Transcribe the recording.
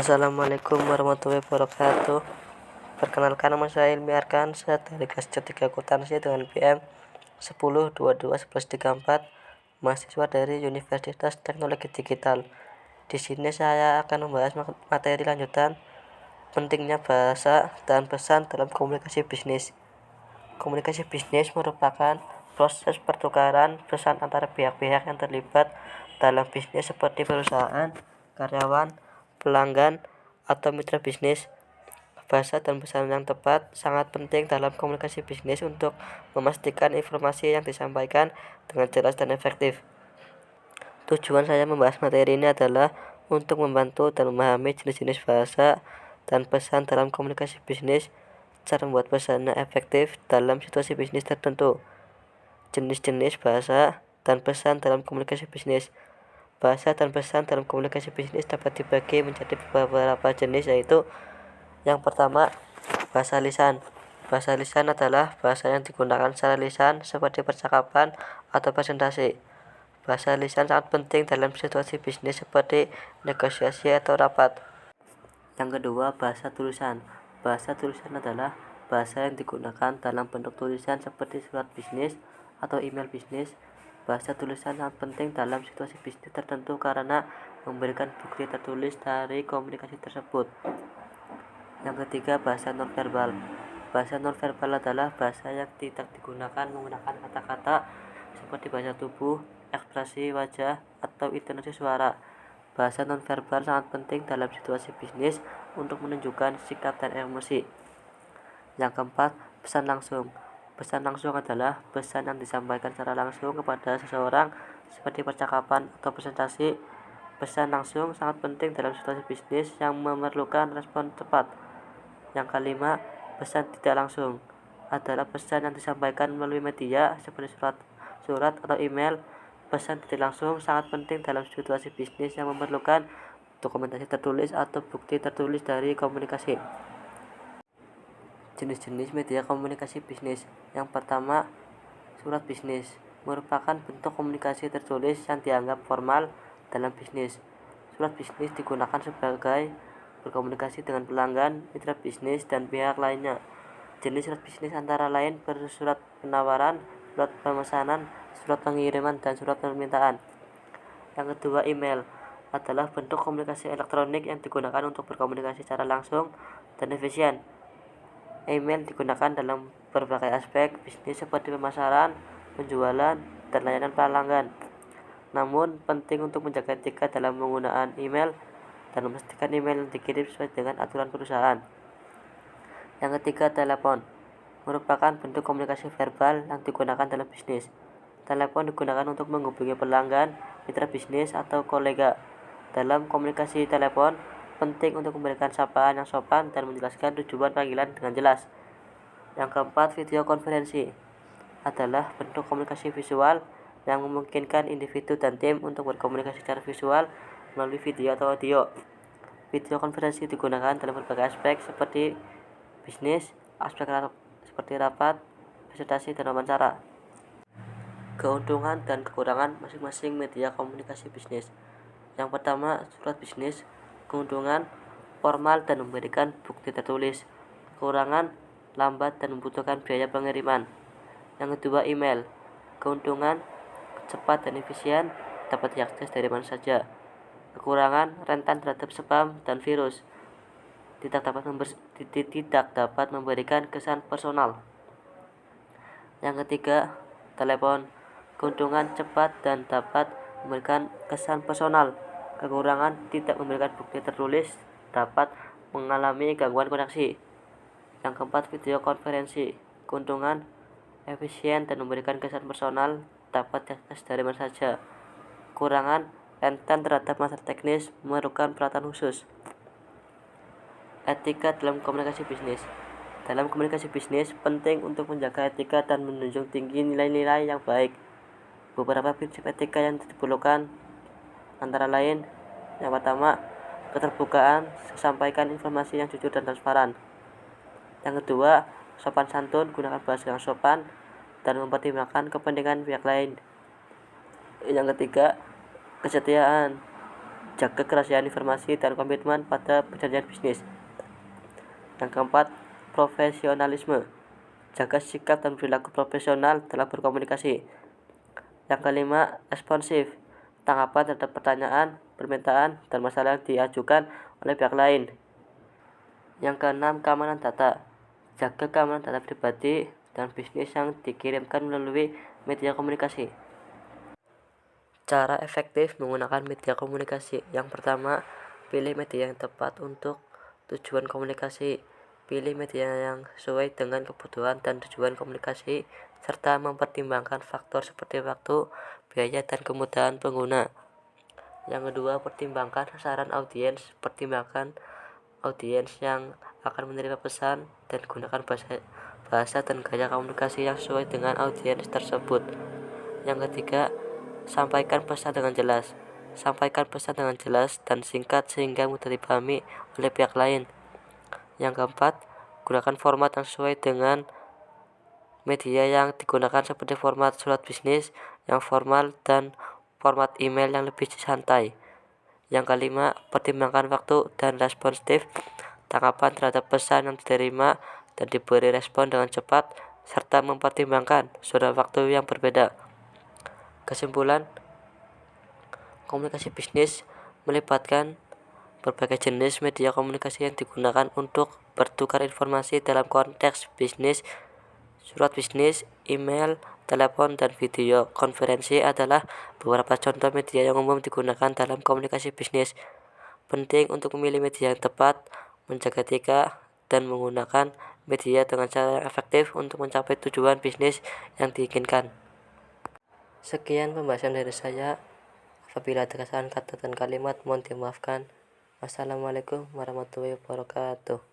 Assalamualaikum warahmatullahi wabarakatuh. Perkenalkan, nama saya Ilmi Arkansa dari kelas 3 akuntansi dengan PM 10221134, mahasiswa dari Universitas Teknologi Digital. Di sini saya akan membahas materi lanjutan pentingnya bahasa dan pesan dalam komunikasi bisnis. Komunikasi bisnis merupakan proses pertukaran pesan antara pihak-pihak yang terlibat dalam bisnis seperti perusahaan, karyawan, pelanggan, atau mitra bisnis. Bahasa dan pesan yang tepat sangat penting dalam komunikasi bisnis untuk memastikan informasi yang disampaikan dengan jelas dan efektif. Tujuan saya membahas materi ini adalah untuk membantu dan memahami jenis-jenis bahasa dan pesan dalam komunikasi bisnis, cara membuat pesannya efektif dalam situasi bisnis tertentu. Jenis-jenis bahasa dan pesan dalam komunikasi bisnis. Bahasa dan pesan dalam komunikasi bisnis dapat dibagi menjadi beberapa jenis, yaitu yang pertama, bahasa lisan. Bahasa lisan adalah bahasa yang digunakan secara lisan seperti percakapan atau presentasi. Bahasa lisan sangat penting dalam situasi bisnis seperti negosiasi atau rapat. Yang kedua, bahasa tulisan. Bahasa tulisan adalah bahasa yang digunakan dalam bentuk tulisan seperti surat bisnis atau email bisnis. Bahasa tulisan sangat penting dalam situasi bisnis tertentu karena memberikan bukti tertulis dari komunikasi tersebut. Yang ketiga, bahasa nonverbal. Bahasa nonverbal adalah bahasa yang tidak digunakan menggunakan kata-kata seperti bahasa tubuh, ekspresi wajah, atau intonasi suara. Bahasa nonverbal sangat penting dalam situasi bisnis untuk menunjukkan sikap dan emosi. Yang keempat, pesan langsung. Pesan langsung adalah pesan yang disampaikan secara langsung kepada seseorang seperti percakapan atau presentasi. Pesan langsung sangat penting dalam situasi bisnis yang memerlukan respon cepat. Yang kelima, pesan tidak langsung adalah pesan yang disampaikan melalui media seperti surat atau email. Pesan tidak langsung sangat penting dalam situasi bisnis yang memerlukan dokumentasi tertulis atau bukti tertulis dari komunikasi. Jenis-jenis media komunikasi bisnis. Yang pertama, surat bisnis merupakan bentuk komunikasi tertulis yang dianggap formal dalam bisnis. Surat bisnis digunakan sebagai berkomunikasi dengan pelanggan, mitra bisnis, dan pihak lainnya. Jenis surat bisnis antara lain bersurat penawaran, surat pemesanan, surat pengiriman, dan surat permintaan. Yang kedua, email adalah bentuk komunikasi elektronik yang digunakan untuk berkomunikasi secara langsung dan efisien. Email digunakan dalam berbagai aspek bisnis seperti pemasaran, penjualan, dan layanan pelanggan. Namun, penting untuk menjaga etika dalam penggunaan email dan memastikan email yang dikirim sesuai dengan aturan perusahaan. Yang ketiga, telepon merupakan bentuk komunikasi verbal yang digunakan dalam bisnis. Telepon digunakan untuk menghubungi pelanggan, mitra bisnis, atau kolega. Dalam komunikasi telepon, penting untuk memberikan sapaan yang sopan dan menjelaskan tujuan panggilan dengan jelas. Yang keempat, video konferensi adalah bentuk komunikasi visual yang memungkinkan individu dan tim untuk berkomunikasi secara visual melalui video atau audio. Video konferensi digunakan dalam berbagai aspek seperti bisnis, aspek seperti rapat, presentasi, dan wawancara. Keuntungan dan kekurangan masing-masing media komunikasi bisnis. Yang pertama, surat bisnis. Keuntungan, formal dan memberikan bukti tertulis. Kekurangan, lambat dan membutuhkan biaya pengiriman. Yang kedua, email. Keuntungan, cepat dan efisien, dapat diakses dari mana saja. Kekurangan, rentan terhadap spam dan virus. Tidak dapat memberikan kesan personal. Yang ketiga, telepon. Keuntungan, cepat dan dapat memberikan kesan personal. Kekurangan, tidak memberikan bukti tertulis, dapat mengalami gangguan koneksi. Yang keempat, video konferensi. Keuntungan, efisien dan memberikan kesan personal, dapat diakses dari mana saja. Kekurangan, rentan terhadap masalah teknis, memerlukan perhatian khusus. Etika dalam komunikasi bisnis. Dalam komunikasi bisnis, penting untuk menjaga etika dan menjunjung tinggi nilai-nilai yang baik. Beberapa prinsip etika yang diperlukan antara lain, yang pertama, keterbukaan, sampaikan informasi yang jujur dan transparan. Yang kedua, sopan santun, gunakan bahasa yang sopan dan mempertimbangkan kepentingan pihak lain. Yang ketiga, kesetiaan, jaga kerahasiaan informasi dan komitmen pada perjanjian bisnis. Yang keempat, profesionalisme. Jaga sikap dan perilaku profesional dalam berkomunikasi. Yang kelima, responsif. Tanggapan terhadap pertanyaan, permintaan, dan masalah yang diajukan oleh pihak lain. Yang keenam, keamanan data. Jaga keamanan data pribadi dan bisnis yang dikirimkan melalui media komunikasi. Cara efektif menggunakan media komunikasi. Yang pertama, pilih media yang tepat untuk tujuan komunikasi. Pilih media yang sesuai dengan kebutuhan dan tujuan komunikasi, serta mempertimbangkan faktor seperti waktu, biaya, dan kemudahan pengguna. Yang kedua, pertimbangkan sasaran audiens. Pertimbangkan audiens yang akan menerima pesan dan gunakan bahasa dan gaya komunikasi yang sesuai dengan audiens tersebut. Yang ketiga, sampaikan pesan dengan jelas. Sampaikan pesan dengan jelas dan singkat sehingga mudah dipahami oleh pihak lain. Yang keempat, gunakan format yang sesuai dengan media yang digunakan seperti format surat bisnis yang formal dan format email yang lebih santai. Yang kelima, pertimbangkan waktu dan responsif. Tanggapan terhadap pesan yang diterima dan diberi respon dengan cepat, serta mempertimbangkan zona waktu yang berbeda. Kesimpulan, komunikasi bisnis melibatkan berbagai jenis media komunikasi yang digunakan untuk bertukar informasi dalam konteks bisnis. Surat bisnis, email, telepon, dan video konferensi adalah beberapa contoh media yang umum digunakan dalam komunikasi bisnis. Penting untuk memilih media yang tepat, menjaga etika, dan menggunakan media dengan cara yang efektif untuk mencapai tujuan bisnis yang diinginkan. Sekian pembahasan dari saya. Apabila ada kesalahan kata dan kalimat, mohon dimaafkan. Wassalamualaikum warahmatullahi wabarakatuh.